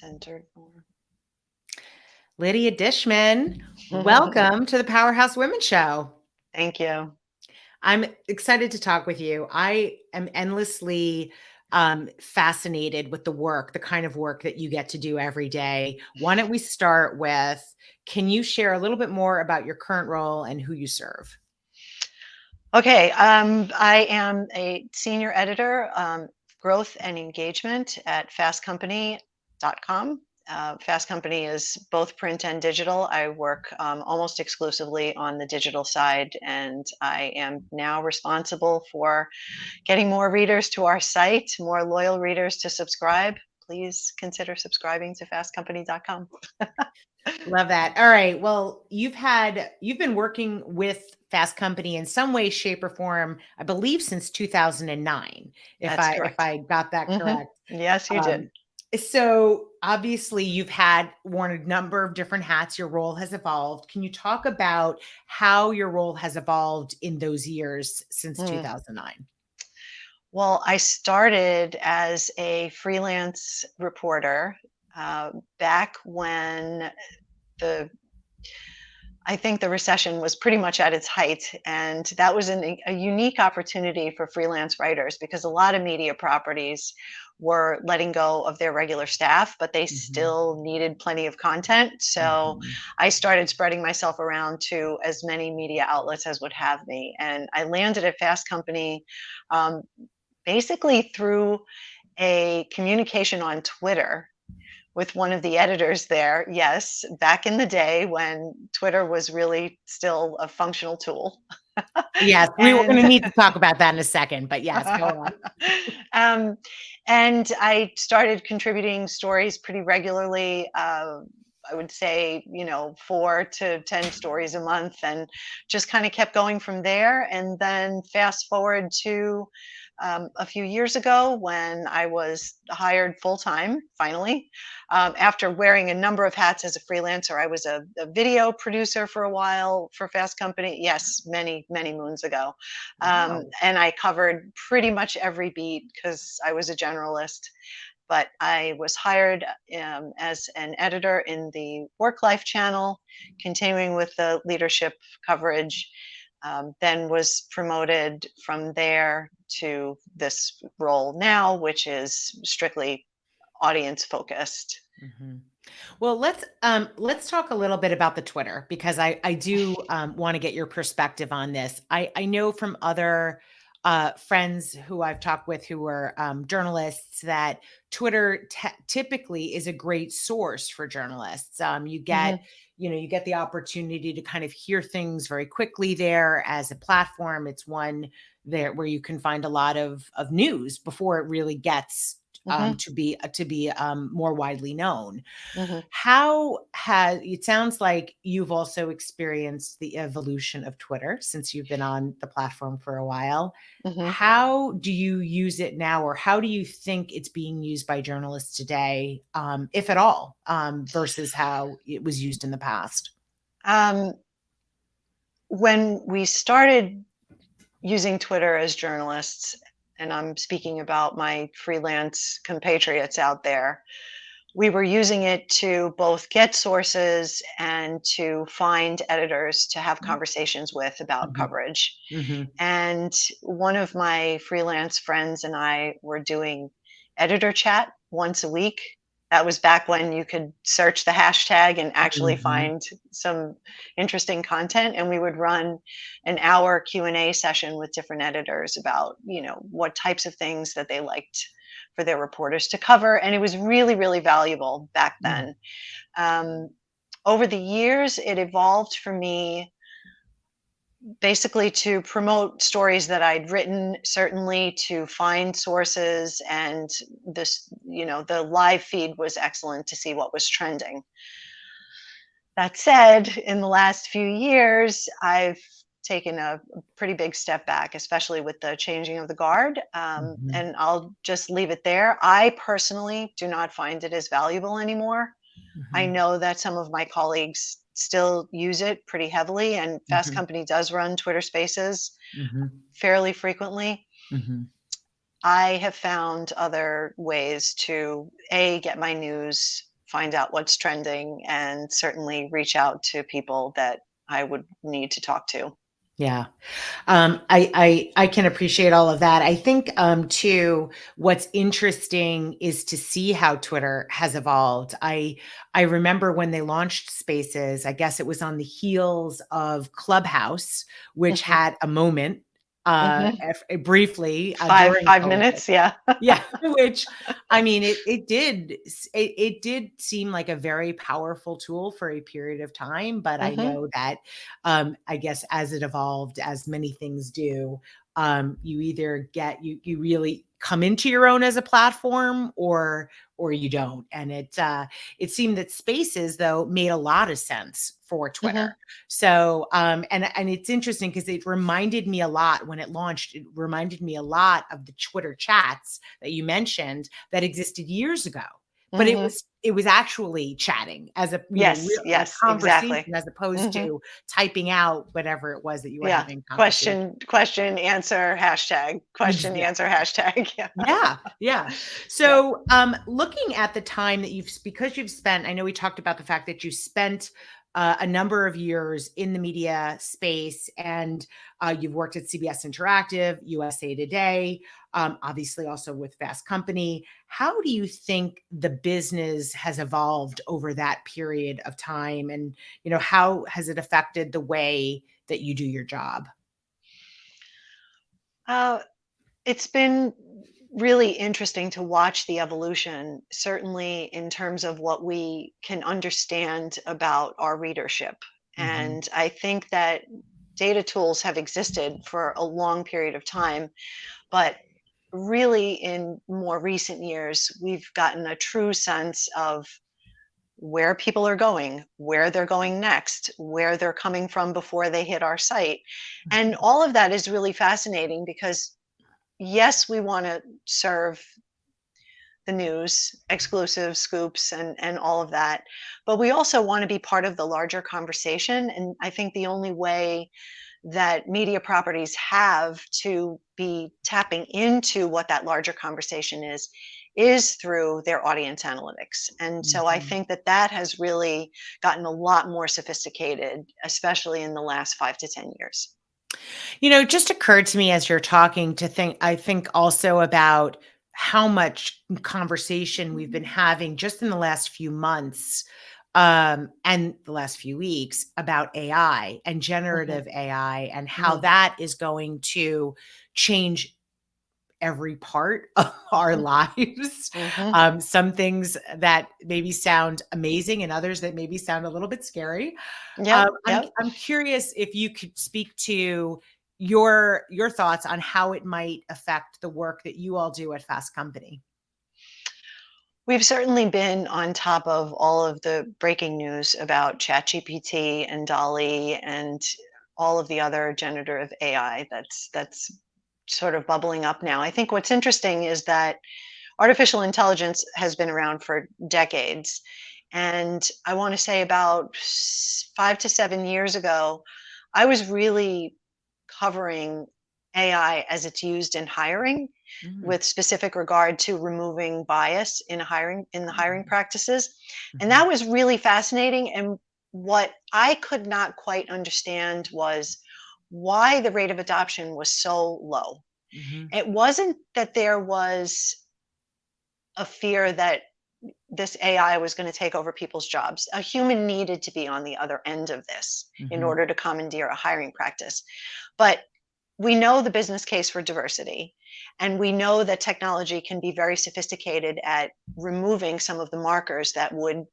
centered more. Lydia Dishman, welcome to the Powerhouse Women Show. Thank you. I'm excited to talk with you. I am endlessly fascinated with the kind of work that you get to do every day. Why don't we start with, can you share a little bit more about your current role and who you serve? Okay, I am a senior editor, growth and engagement at fastcompany.com. Fast Company is both print and digital. I work almost exclusively on the digital side, and I am now responsible for getting more readers to our site, more loyal readers to subscribe. Please consider subscribing to fastcompany.com. Love that. All right. Well, you've been working with Fast Company in some way, shape, or form, I believe since 2009, if That's I correct. got that correct. Yes, you did. So obviously you've worn a number of different hats. Your role has evolved. Can you talk about how your role has evolved in those years since 2009? Well, I started as a freelance reporter back when I think the recession was pretty much at its height. And that was a unique opportunity for freelance writers because a lot of media properties were letting go of their regular staff, but they still needed plenty of content. So I started spreading myself around to as many media outlets as would have me. And I landed at Fast Company basically through a communication on Twitter with one of the editors there. Yes, back in the day when Twitter was really still a functional tool. Yes, we were going to need to talk about that in a second, but yes, go on. And I started contributing stories pretty regularly. I would say, 4 to 10 stories a month, and just kind of kept going from there. And then fast forward to a few years ago when I was hired full time, finally. After wearing a number of hats as a freelancer, I was a video producer for a while for Fast Company. Yes, many, many moons ago. Wow. And I covered pretty much every beat because I was a generalist. But I was hired as an editor in the Work Life channel, continuing with the leadership coverage. Then was promoted from there to this role now, which is strictly audience focused. Well, let's talk a little bit about the Twitter, because I do want to get your perspective on this. I know from other friends who I've talked with who are journalists that Twitter typically is a great source for journalists. You get the opportunity to kind of hear things very quickly there as a platform. It's one there where you can find a lot of news before it really gets to be more widely known. It sounds like you've also experienced the evolution of Twitter since you've been on the platform for a while. How do you use it now, or how do you think it's being used by journalists today, if at all, versus how it was used in the past? When we started using Twitter as journalists, and I'm speaking about my freelance compatriots out there, we were using it to both get sources and to find editors to have conversations with about coverage. And one of my freelance friends and I were doing editor chat once a week. That was back when you could search the hashtag and actually find some interesting content. And we would run an hour Q&A session with different editors about, what types of things that they liked for their reporters to cover. And it was really, really valuable back then. Over the years, it evolved for me basically to promote stories that I'd written, certainly to find sources, and the live feed was excellent to see what was trending. That said, in the last few years, I've taken a pretty big step back, especially with the changing of the guard. And I'll just leave it there. I personally do not find it as valuable anymore. I know that some of my colleagues still use it pretty heavily, and Fast Company does run Twitter Spaces fairly frequently. I have found other ways to get my news find out what's trending, and certainly reach out to people that I would need to talk to. Yeah. I can appreciate all of that. I think too, what's interesting is to see how Twitter has evolved. I remember when they launched Spaces, I guess it was on the heels of Clubhouse, which Mhm. had a moment Mhm. briefly Five during five COVID. minutes, yeah. Yeah, which I mean, it did seem like a very powerful tool for a period of time, but I Mhm. know that, I guess as it evolved, as many things do, you either you really come into your own as a platform or you don't. And it seemed that Spaces though made a lot of sense for Twitter. Mhm. So, and it's interesting because it reminded me a lot when it launched. It reminded me a lot of the Twitter chats that you mentioned that existed years ago. But Mhm. it was actually chatting as a Yes, real like yes, exactly. conversation as opposed Mhm. to typing out whatever it was that you were Yeah. having conversation. Question, answer, hashtag. Question, answer, Exactly. hashtag. Yeah. Yeah, yeah. Yeah. So, looking at the time that because you've spent, I know we talked about the fact that you spent a number of years in the media space, and you've worked at CBS Interactive, USA Today, obviously also with Fast Company. How do you think the business has evolved over that period of time, and how has it affected the way that you do your job? Uh, it's been really interesting to watch the evolution, certainly in terms of what we can understand about our readership. Hmm. And I think that data tools have existed for a long period of time, but really in more recent years, we've gotten a true sense of where people are going, where they're going next, where they're coming from before they hit our site. And all of that is really fascinating because, yes, we want to serve the news, exclusive scoops, and all of that. But we also want to be part of the larger conversation. And I think the only way that media properties have to be tapping into what that larger conversation is through their audience analytics. And so I Hmm. think that that has really gotten a lot more sophisticated, especially in the last 5 to 10 years. It just occurred to me as you're talking I think also about how much conversation we've been having just in the last few months, and the last few weeks about AI and Hmm. generative AI and how Hmm. that is going to change every part of our lives. Hmm. Some things that maybe sound amazing and others that maybe sound a little bit scary. Yep. Yep. I'm curious if you could speak to your thoughts on how it might affect the work that you all do at Fast Company. We've certainly been on top of all of the breaking news about ChatGPT and Dolly and all of the other generative AI that's sort of bubbling up now. I think what's interesting is that artificial intelligence has been around for decades. And I want to say about 5 to 7 years ago, I was really covering AI as it's used in hiring Mm, with specific regard to removing bias in the hiring mhm, practices. And mhm, that was really fascinating. And what I could not quite understand was why the rate of adoption was so low. mhm, It wasn't that there was a fear that this AI was going to take over people's jobs. A human needed to be on the other end of this in mhm, order to commandeer a hiring practice. But we know the business case for diversity, and we know that technology can be very sophisticated at removing some of the markers that would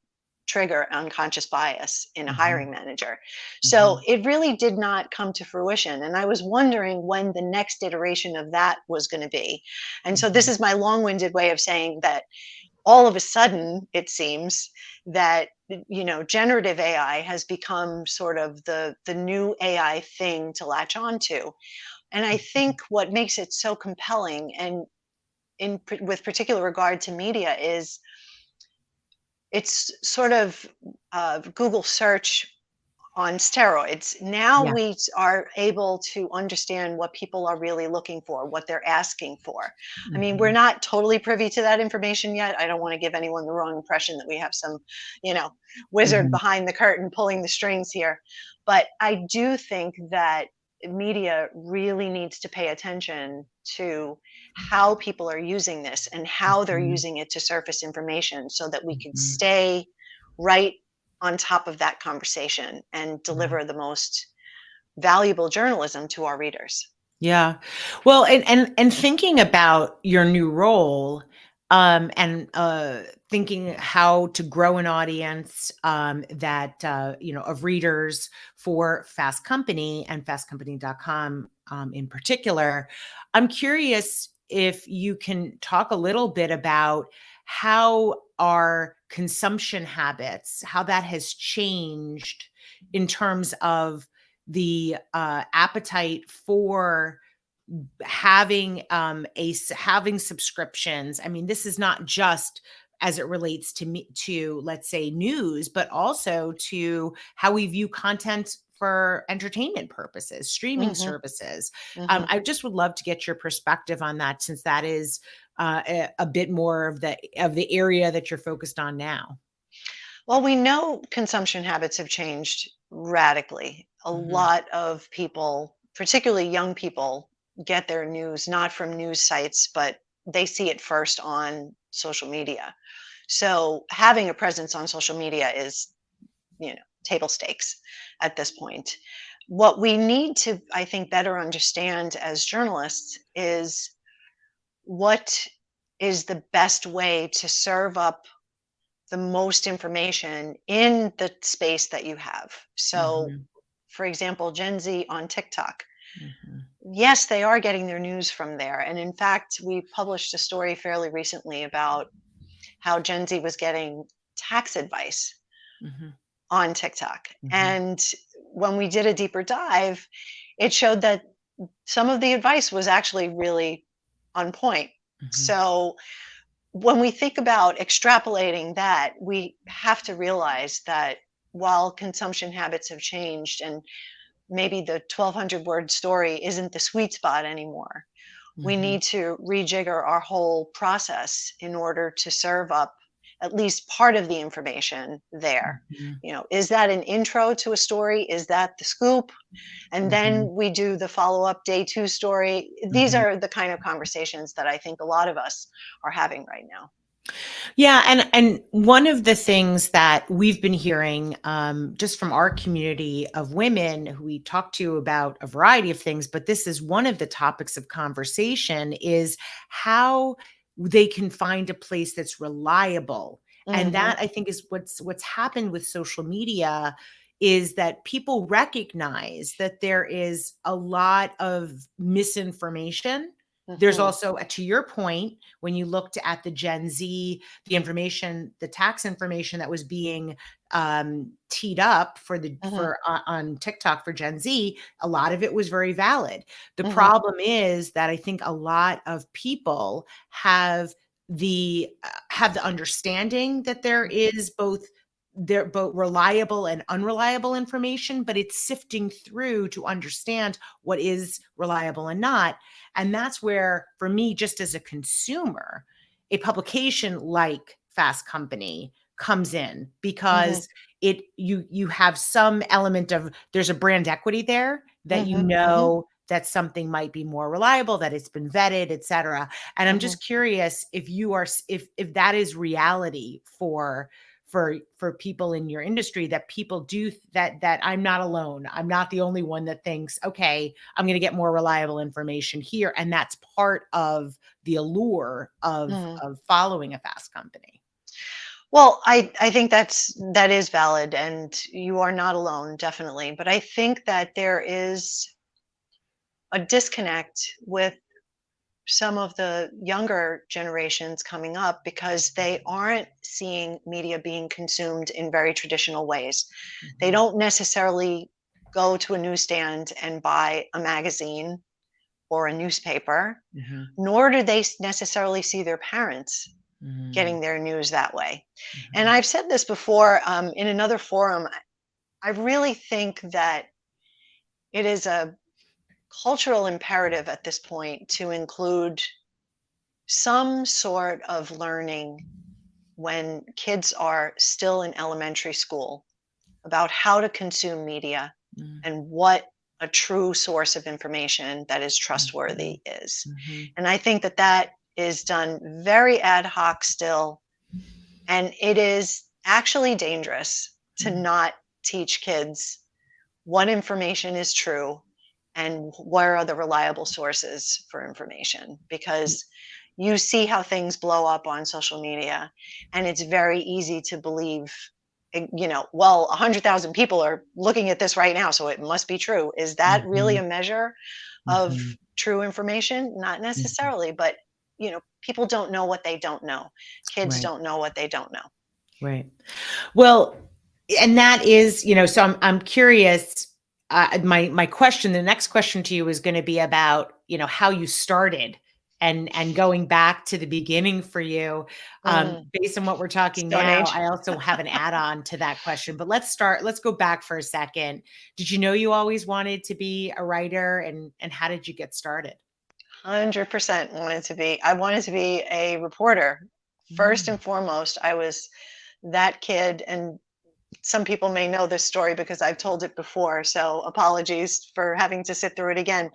trigger unconscious bias in a hiring mhm, manager. So mhm, it really did not come to fruition. And I was wondering when the next iteration of that was going to be. And so this mhm, is my long winded way of saying that all of a sudden it seems that generative AI has become sort of the new AI thing to latch on to. And I think what makes it so compelling, and with particular regard to media, is it's sort of Google search on steroids. Now Yeah. we are able to understand what people are really looking for, what they're asking for. I mean, we're Mhm. not totally privy to that information yet. I don't want to give anyone the wrong impression that we have some, you know, wizard Mhm. behind the curtain pulling the strings here. But I do think that media really needs to pay attention to how people are using this and how they're Mhm. using it to surface information so that we can Mhm. stay right on top of that conversation and Yeah. deliver the most valuable journalism to our readers. Yeah. Well, and thinking about your new role, and thinking how to grow an audience, that of readers for Fast Company and fastcompany.com, in particular, I'm curious if you can talk a little bit about how our consumption habits, how that has changed in terms of the appetite for having subscriptions. I mean, this is not just as it relates to me, to, let's say, news, but also to how we view content for entertainment purposes, streaming Hmm. services. Hmm. I just would love to get your perspective on that, since that is a bit more of the area that you're focused on now. Well, we know consumption habits have changed radically. A Hmm. lot of people, particularly young people, get their news not from news sites, but they see it first on social media. So having a presence on social media is, table stakes at this point. What we need to, I think, better understand as journalists is what is the best way to serve up the most information in the space that you have. So, Hmm. for example, Gen Z on TikTok. Hmm. Yes, they are getting their news from there. And in fact, we published a story fairly recently about how Gen Z was getting tax advice Hmm. on TikTok. Hmm. And when we did a deeper dive, it showed that some of the advice was actually really on point. Hmm. So when we think about extrapolating that, we have to realize that while consumption habits have changed and maybe the 1,200 word story isn't the sweet spot anymore, we Hmm. need to rejigger our whole process in order to serve up at least part of the information there. Hmm. Is that an intro to a story? Is that the scoop? And Hmm. then we do the follow up day two story. These Hmm. are the kind of conversations that I think a lot of us are having right now. Yeah, and one of the things that we've been hearing, just from our community of women who we talk to about a variety of things, but this is one of the topics of conversation, is how they can find a place that's reliable. And Hmm. that, I think, is what's happened with social media, is that people recognize that there is a lot of misinformation. There's Hmm. also, to your point, when you looked at the Gen Z, the information, the tax information that was being teed up Hmm. on TikTok for Gen Z, a lot of it was very valid. The Hmm. problem is that I think a lot of people have the understanding that there both reliable and unreliable information, but it's sifting through to understand what is reliable and not. And that's where, for me, just as a consumer, a publication like Fast Company comes in, Hmm. because you have some element of, there's a brand equity there, that Hmm. Hmm. that something might be more reliable, that it's been vetted, et cetera. And I'm Hmm. just curious if if that is reality for people in your industry, that people do that I'm not alone. I'm not the only one that thinks, okay, I'm going to get more reliable information here, and that's part of the allure of Hmm. following a Fast Company. Well, I think that is valid, and you are not alone, definitely. But I think that there is a disconnect with some of the younger generations coming up because they aren't seeing media being consumed in very traditional ways. They Mhm. don't necessarily go to a newsstand and buy a magazine or a newspaper, Mhm. nor do they necessarily see their parents Mhm. getting their news that way. And Mhm. I've said this before in another forum. I really think that it is a cultural imperative at this point to include some sort of learning when kids are still in elementary school about how to consume media Mm, and what a true source of information that is mhm, trustworthy is. mhm, And I think that that is done very ad hoc still. And it is actually dangerous to mm, not teach kids what information is true and where are the reliable sources for information, because you see how things blow up on social media and it's very easy to believe, well, 100,000 people are looking at this right now, so it must be true. Is that really mhm, a measure of mhm, true information? Not mhm. necessarily, but people don't know what they don't know. Kids Right, don't know what they don't know. right. Well, and that is, so I'm curious. My question, the next question to you is going to be about, how you started and going back to the beginning for you. Mm, Based on what we're talking Stone now, Age. I also have an add-on to that question. But let's go back for a second. Did you know you always wanted to be a writer, and how did you get started? 100% I wanted to be a reporter. First Mm, and foremost, I was that kid, and some people may know this story because I've told it before, so apologies for having to sit through it again.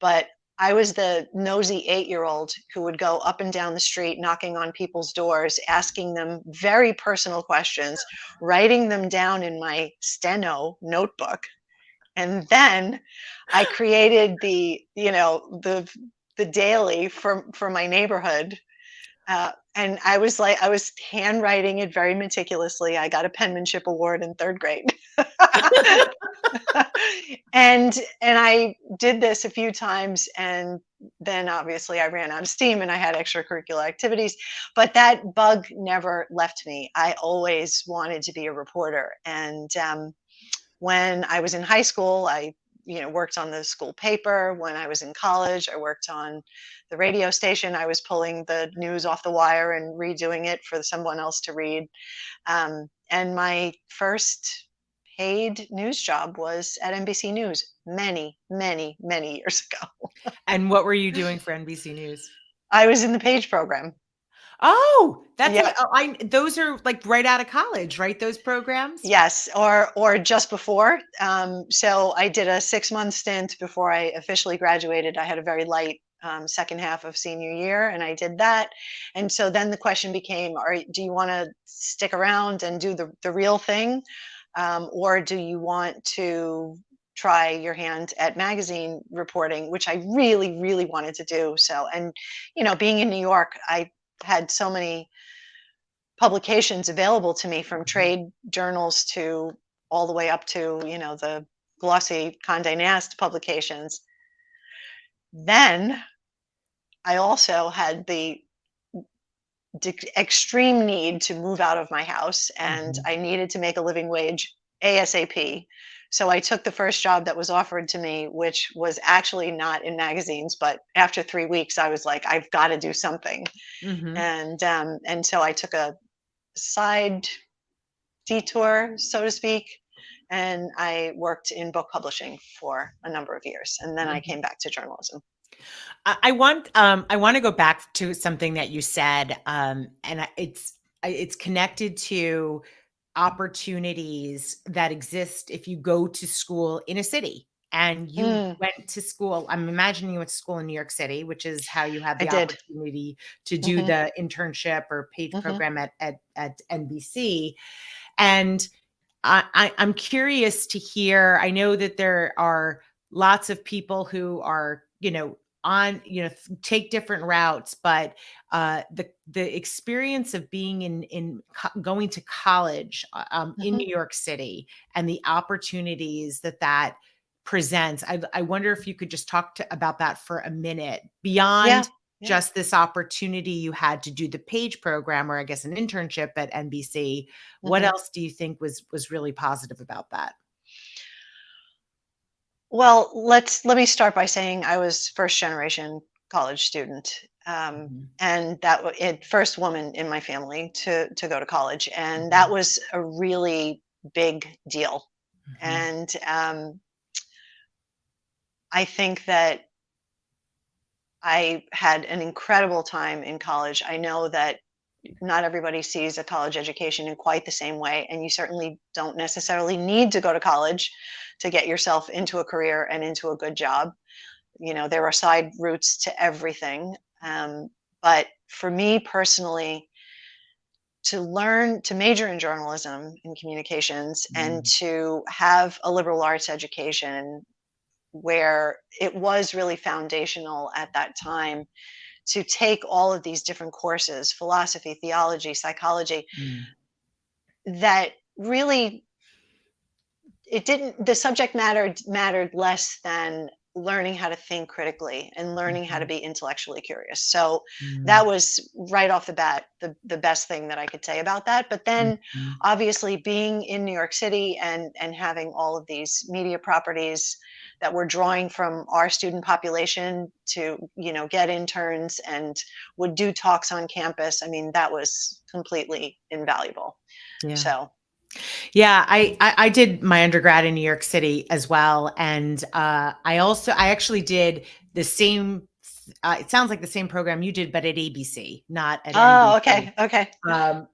But I was the nosy 8-year-old who would go up and down the street knocking on people's doors, asking them very personal questions, writing them down in my steno notebook. And then I created the daily for my neighborhood, and I was handwriting it very meticulously. I got a penmanship award in 3rd grade. And I did this a few times, and then obviously I ran out of steam and I had extracurricular activities, but that bug never left me. I always wanted to be a reporter. And when I was in high school, I worked on the school paper. When I was in college, I worked on the radio station. I was pulling the news off the wire and redoing it for someone else to read. And my first paid news job was at NBC News many, many, many years ago. And what were you doing for NBC News? I was in the page program. Oh, Yeah. I those are like right out of college, right? Those programs? Yes, or just before. So I did a 6-month stint before I officially graduated. I had a very light second half of senior year, and I did that. And so then the question became: do you want to stick around and do the real thing, or do you want to try your hand at magazine reporting, which I really, really wanted to do. So, and being in New York, I had so many publications available to me, from Mhm. trade journals to all the way up to the glossy Condé Nast publications. Then I also had the extreme need to move out of my house, and Mhm. I needed to make a living wage ASAP. So I took the first job that was offered to me, which was actually not in magazines. But after 3 weeks, I was like, I've got to do something, Mhm. and so I took a side detour, so to speak, and I worked in book publishing for a number of years, and then I Mhm. came back to journalism. I want to go back to something that you said, and it's connected to opportunities that exist if you go to school in a city. And you Mm, went to school. I'm imagining you went to school in New York City, which is how you had I the did. opportunity to do Hmm. the internship or page Hmm. program at NBC. And I'm curious to hear. I know that there are lots of people who are, on, take different routes, but the experience of being going to college in Hmm. New York City and the opportunities that presents. I wonder if you could just talk about that for a minute Yeah, beyond yeah. just this opportunity you had to do the page program, or I guess an internship at NBC. What Hmm. else do you think was really positive about that? Well, let me start by saying I was first generation college student, Mhm, and it first woman in my family to go to college, and that mhm, was a really big deal. And I think that I had an incredible time in college. I know that not everybody sees a college education in quite the same way, and you certainly don't necessarily need to go to college to get yourself into a career and into a good job. You know, there are side routes to everything. But for me personally, to learn to major in journalism and communications and to have a liberal arts education where it was really foundational at that time to take all of these different courses, philosophy, theology, psychology, that really it didn't the subject mattered less than learning how to think critically and learning how to be intellectually curious. So that was right off the bat the best thing that I could say about that. But then obviously being in New York City and having all of these media properties that were drawing from our student population to, you know, get interns and would do talks on campus, I mean, that was completely invaluable. Yeah. So Yeah, I did my undergrad in New York City as well, and I actually did the same. It sounds like the same program you did, but at ABC, not at oh, NBC. okay, okay.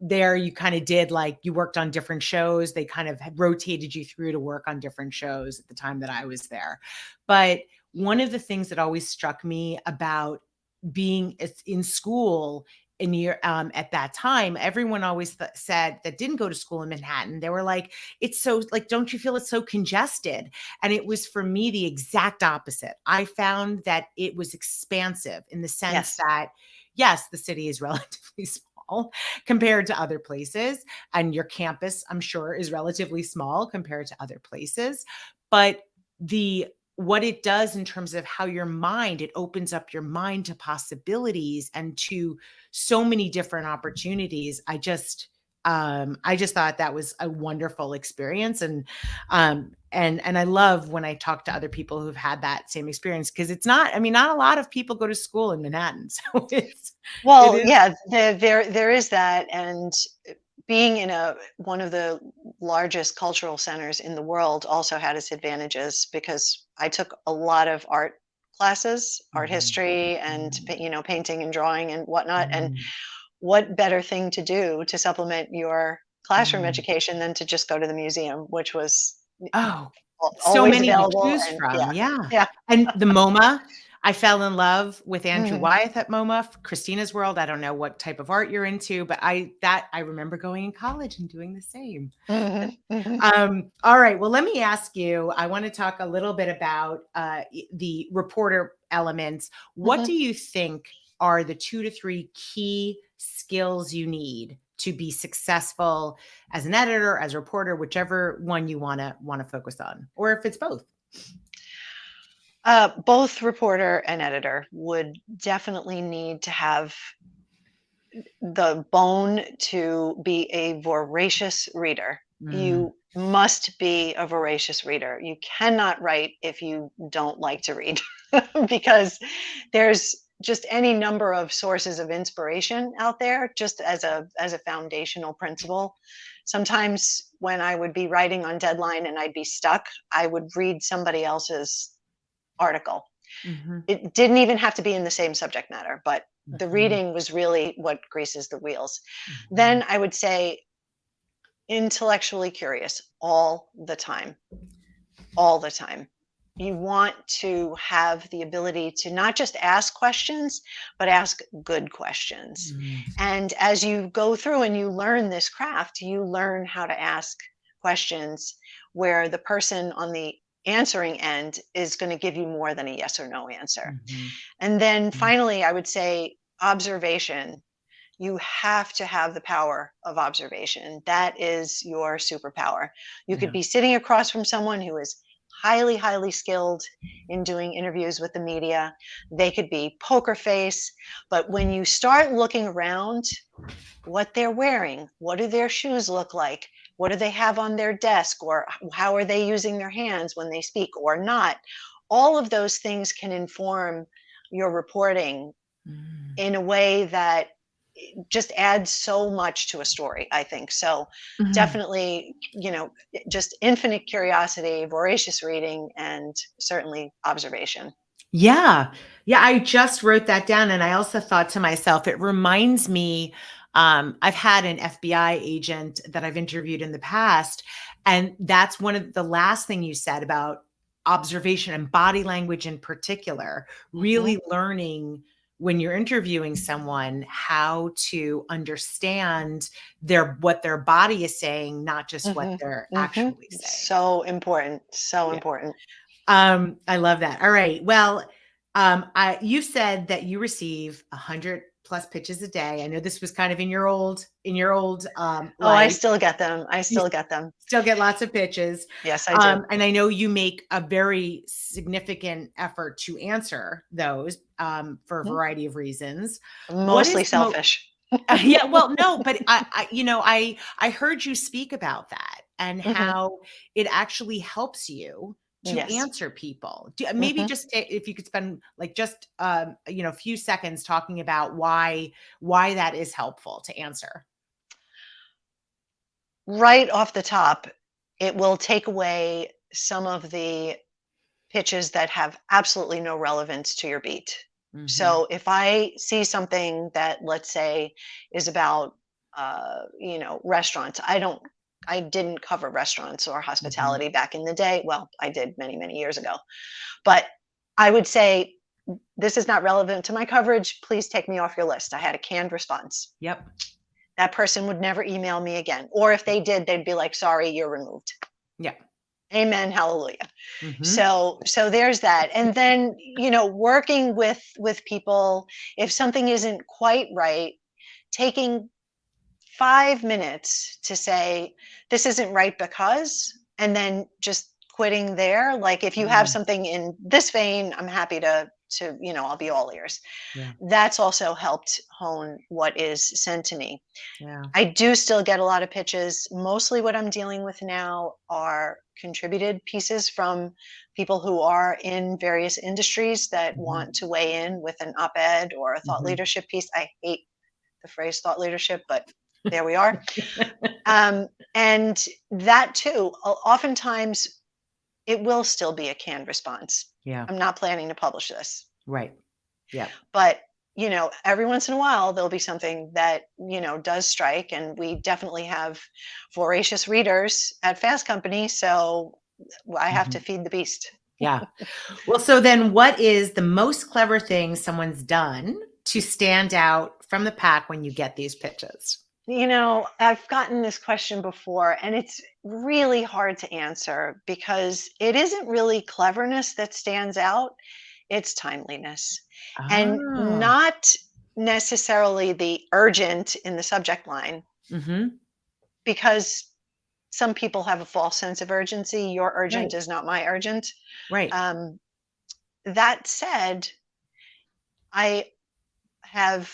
There, you kind of did like you worked on different shows. They kind of had rotated you through to work on different shows at the time that I was there. But one of the things that always struck me about being in school in year at that time, everyone always said that didn't go to school in Manhattan. They were like, "It's so like, don't you feel it's so congested?" And it was for me the exact opposite. I found that it was expansive in the sense Yes. that, yes, the city is relatively small compared to other places, and your campus, I'm sure, is relatively small compared to other places. But the what it does in terms of how it opens up your mind to possibilities and to so many different opportunities. I just thought that was a wonderful experience. And I love when I talk to other people who've had that same experience, because it's not, I mean, not a lot of people go to school in Manhattan. So it Well, is. yeah, there is that, and being in one of the largest cultural centers in the world also had its advantages because I took a lot of art classes, art Mhm, history, and mhm, you know, painting and drawing and whatnot. And mhm, what better thing to do to supplement your classroom mhm. education than to just go to the museum, which was Oh, so always many to available. choose And from, yeah, yeah. yeah. And the MoMA, I fell in love with Andrew Mhm, Wyeth at MoMA, Christina's World. I don't know what type of art you're into, but I remember going in college and doing the same. mhm, mhm, All right, well, let me ask you, I wanna talk a little bit about, the reporter elements. What mhm. do you think are the 2 to 3 key skills you need to be successful as an editor, as a reporter, whichever one you wanna focus on, or if it's both? Both reporter and editor would definitely need to have the bone to be a voracious reader. Mm, You must be a voracious reader. You cannot write if you don't like to read because there's just any number of sources of inspiration out there just as a foundational principle. Sometimes when I would be writing on deadline and I'd be stuck, I would read somebody else's article. mhm, It didn't even have to be in the same subject matter, but the mhm, reading was really what greases the wheels. mhm, Then I would say intellectually curious all the time, all the time. You want to have the ability to not just ask questions, but ask good questions. mm, And as you go through and you learn this craft, you learn how to ask questions where the person on the answering end is going to give you more than a yes or no answer. mhm, And then mm, finally, I would say observation. You have to have the power of observation. That is your superpower. You could yeah, be sitting across from someone who is highly, highly skilled in doing interviews with the media. They could be poker face, but when you start looking around, what they're wearing, what do their shoes look like? What do they have on their desk? Or how are they using their hands when they speak or not? All of those things can inform your reporting mm, in a way that just adds so much to a story, I think. So Mhm. definitely, just infinite curiosity, voracious reading, and certainly observation. Yeah. Yeah, I just wrote that down, and I also thought to myself, it reminds me, I've had an FBI agent that I've interviewed in the past, and that's one of the last thing you said about observation and body language in particular, Mhm. really learning when you're interviewing someone how to understand what their body is saying, not just what Mhm. they're Mhm. actually saying. So important. So Yeah. important. I love that. All right. Well, you said that you receive 100 plus pitches a day. I know this was kind of in your old Oh, I life. still get them. I You still get them. still get lots of pitches. Yes, I do. And I know you make a very significant effort to answer those for a Mhm. variety of reasons. What is Mostly the most selfish. yeah, well, no, but I heard you speak about that and Mhm. how it actually helps you to Yes. answer people. Maybe Mhm. just if you could spend like just a few seconds talking about why that is helpful to answer. Right off the top, it will take away some of the pitches that have absolutely no relevance to your beat. Hmm. So if I see something that, let's say, is about, restaurants, I didn't cover restaurants or Hmm. hospitality back in the day. Well, I did many, many years ago, but I would say, this is not relevant to my coverage. Please take me off your list. I had a canned response. Yep. That person would never email me again. Or if they did, they'd be like, sorry, you're removed. Yep. Amen. Hallelujah. Hmm. So there's that. And then, working with people, if something isn't quite right, taking 5 minutes to say, this isn't right because, and then just quitting there. Like, if you have Mm, something in this vein, I'm happy to, I'll be all ears. yeah. That's also helped hone what is sent to me. Yeah. I do still get a lot of pitches. Mostly what I'm dealing with now are contributed pieces from people who are in various industries that Hmm. want to weigh in with an op-ed or a thought Hmm. leadership piece. I hate the phrase thought leadership, but there we are. Um, and that too, oftentimes it will still be a canned response. Yeah. I'm not planning to publish this. Right. Yeah. But, every once in a while, there'll be something that, does strike. And we definitely have voracious readers at Fast Company. So I have Hmm. to feed the beast. Yeah. Well, so then what is the most clever thing someone's done to stand out from the pack when you get these pitches? I've gotten this question before, and it's really hard to answer because it isn't really cleverness that stands out, it's timeliness. And Oh. not necessarily the urgent in the subject line, Mhm. because some people have a false sense of urgency. Your urgent Right. is not my urgent. Right. Um, that said, I have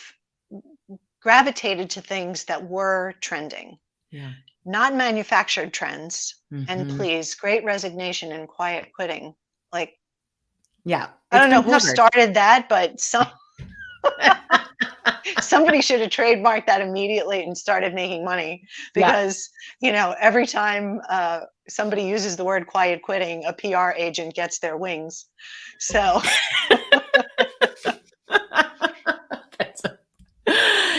gravitated to things that were trending, Yeah. not manufactured trends. And Mhm. please, great resignation and quiet quitting. Like, Yeah. I It's don't know been who covered. started that, but somebody should have trademarked that immediately and started making money, Yeah. because every time somebody uses the word quiet quitting, a PR agent gets their wings. So That's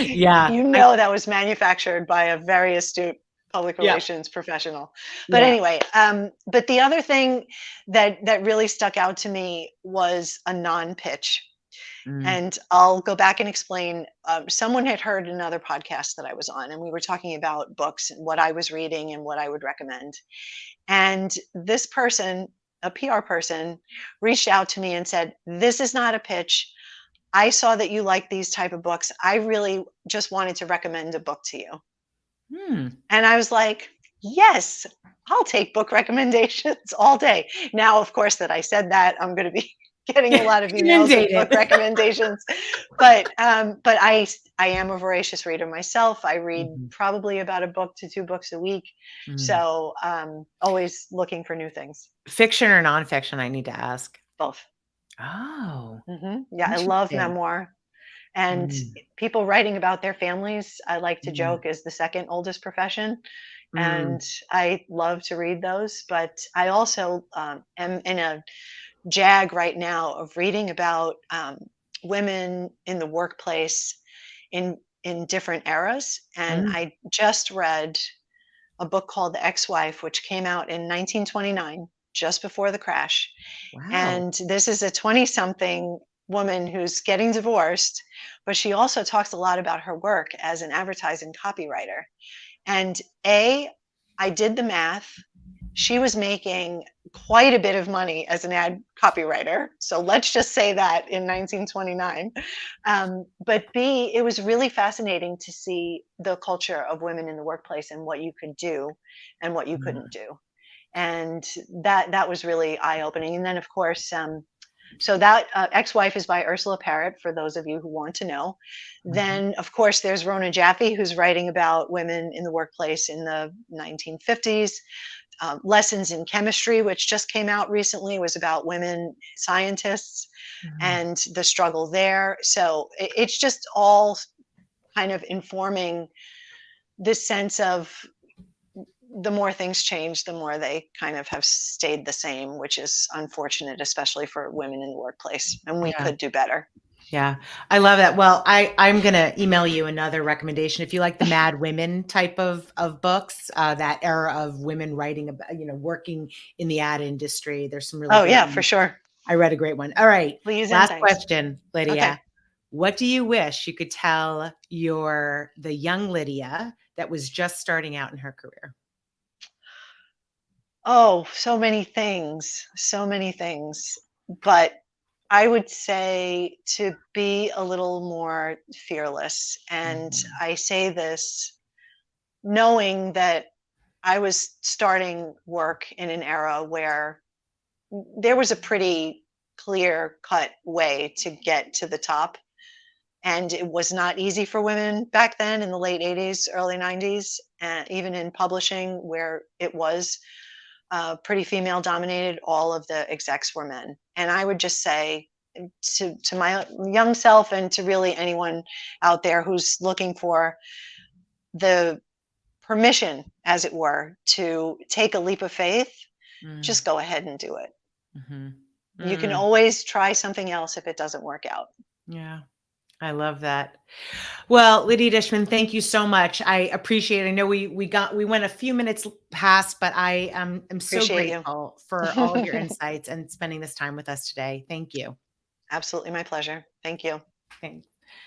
yeah. that was manufactured by a very astute public Yeah. relations professional. But Yeah. anyway, but the other thing that really stuck out to me was a non-pitch. Mm. And I'll go back and explain. Someone had heard another podcast that I was on, and we were talking about books and what I was reading and what I would recommend. And this person, a PR person, reached out to me and said, "This is not a pitch. I saw that you like these type of books. I really just wanted to recommend a book to you." Hmm. And I was like, "Yes, I'll take book recommendations all day." Now, of course, that I said that, I'm going to be getting a lot of emails of book Inundated. recommendations. But I am a voracious reader myself. I read Mhm. probably about a book to two books a week. Mm. So always looking for new things. Fiction or nonfiction, I need to ask. Both. Oh, Yeah, I love interesting. memoir. And Mm, people writing about their families, I like to mm, joke, is the second oldest profession. mm, And I love to read those, but I also am in a jag right now of reading about women in the workplace in different eras. And mm. I just read a book called The Ex-Wife, which came out in 1929, just before the crash. Wow. And this is a 20 something woman who's getting divorced, but she also talks a lot about her work as an advertising copywriter. And I did the math. She was making quite a bit of money as an ad copywriter. So let's just say that in 1929. But B, it was really fascinating to see the culture of women in the workplace and what you could do and what you couldn't Mm, do. And that was really eye opening. And then, of course, so that Ex-Wife is by Ursula Parrott, for those of you who want to know. mhm, Then, of course, there's Rona Jaffe, who's writing about women in the workplace in the 1950s. Lessons in Chemistry, which just came out recently, was about women scientists mhm. and the struggle there. So it's just all kind of informing this sense of the more things change, the more they kind of have stayed the same, which is unfortunate, especially for women in the workplace. And we Yeah. could do better. Yeah, I love that. Well, I'm gonna email you another recommendation if you like the Mad Women type of books, that era of women writing about, working in the ad industry. There's some really Oh, great yeah, for ones. sure. I read a great one. All right, Please and last thanks. question, Okay. Lydia. What do you wish you could tell the young Lydia that was just starting out in her career? Oh, so many things, so many things. But I would say to be a little more fearless. And Mhm, I say this knowing that I was starting work in an era where there was a pretty clear cut way to get to the top. And it was not easy for women back then in the late 80s, early 90s, and even in publishing, where it was pretty female dominated, all of the execs were men. And I would just say to my young self and to really anyone out there who's looking for the permission, as it were, to take a leap of faith, mm, just go ahead and do it. mhm, You can mm. always try something else if it doesn't work out. Yeah, I love that. Well, Lydia Dishman, thank you so much. I appreciate it. I know we went a few minutes past, but am so Appreciate you. grateful for all of your insights and spending this time with us today. Thank you. Absolutely my pleasure. Thank you. Thanks.